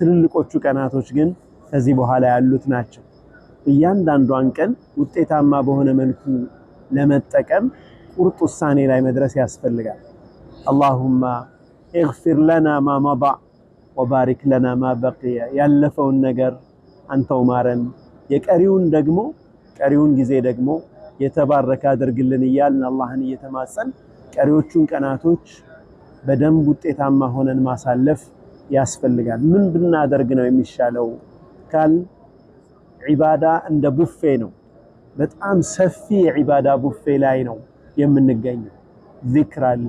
ትልልቆቹ ቀናቶች ግን ከዚህ በኋላ ያሉት ናቸው። እያንዳንዷን ቀን ውጤታማ በሆነ መልኩ ለመጠቀም ቁርጥ ውሳኔ ላይ መድረስ ያስፈልጋል። አላሁማ اغفر لنا ما مضى وبارك لنا ما بقي ያለፈውን ነገር አንተው ማረን የቀሪውን ጊዜ ደግሞ የተባረከ አድርግልን እያልን አላህን እየተማጸን ቀሪዎቹን ቀናቶች በደንብ ውጤታማ ሆነን ማሳለፍ ያስፈልጋል። ምን ብናደርግ ነው የሚሻለው ካል ዒባዳ እንደ ቡፌ ነው። በጣም ሰፊ የዒባዳ ቡፌ ላይ ነው የምንገኘው። ዚክር አለ፣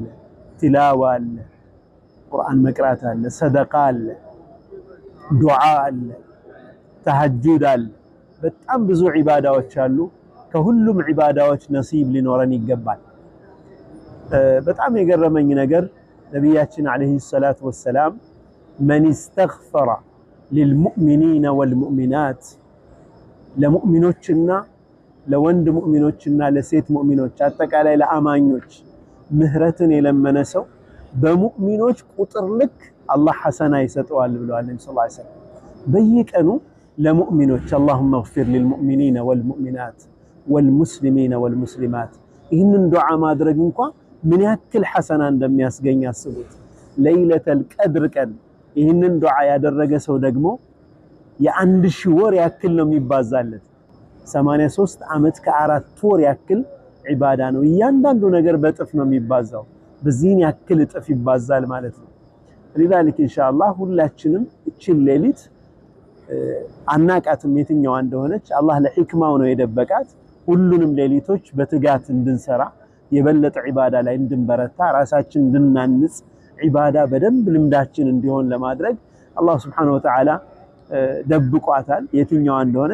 ቲላዋ አለ፣ ቁርአን መቅራት አለ፣ ሰደቃ አለ፣ ዱዓ አለ፣ ተሐጁድ አለ። በጣም ብዙ ዒባዳዎች አሉ። ከሁሉም ዒባዳዎች ነሲብ ሊኖረን ይገባል። በጣም የገረመኝ ነገር ነቢያችን አለይሂ ሰላቱ ወሰላም መን استغفر للمؤمنين والمؤمنات ለሙእሚኖችና ለወንድ ሙእሚኖችና ለሴት ሙእሚኖች አጠቃላይ ለአማኞች ምህረትን የለመነ ሰው በሙእሚኖች ቁጥር ልክ አላህ ሐሰና ይሰጠዋል ብለዋል ነብዩ ሰለላሁ ዐለይሂ ወሰለም። በየቀኑ ለሙእሚኖች اللهم اغفر للمؤمنين والمؤمنات والمسلمين والمسلمات ይህንን ዱዓ ማድረግ እንኳን ምን ያክል ሐሰና እንደሚያስገኝ አስቡት። ለይለተል ቀድር ቀን ይህንን ዱዓ ያደረገ ሰው ደግሞ የአንድ ሺህ ወር ያክል ነው የሚባዛለት። 83 ዓመት ከ4 ወር ያክል ዒባዳ ነው። እያንዳንዱ ነገር በጥፍ ነው የሚባዛው። በዚህን ያክል እጥፍ ይባዛል ማለት ነው። ለذلك ኢንሻአላህ ሁላችንም እቺን ሌሊት አናቃትም የትኛዋ እንደሆነች አላህ ለሂክማው ነው የደበቃት። ሁሉንም ሌሊቶች በትጋት እንድንሰራ የበለጠ ዒባዳ ላይ እንድንበረታ ራሳችን እንድናንጽ ዒባዳ በደንብ ልምዳችን እንዲሆን ለማድረግ አላህ Subhanahu Wa Ta'ala ደብቋታል የትኛዋ እንደሆነ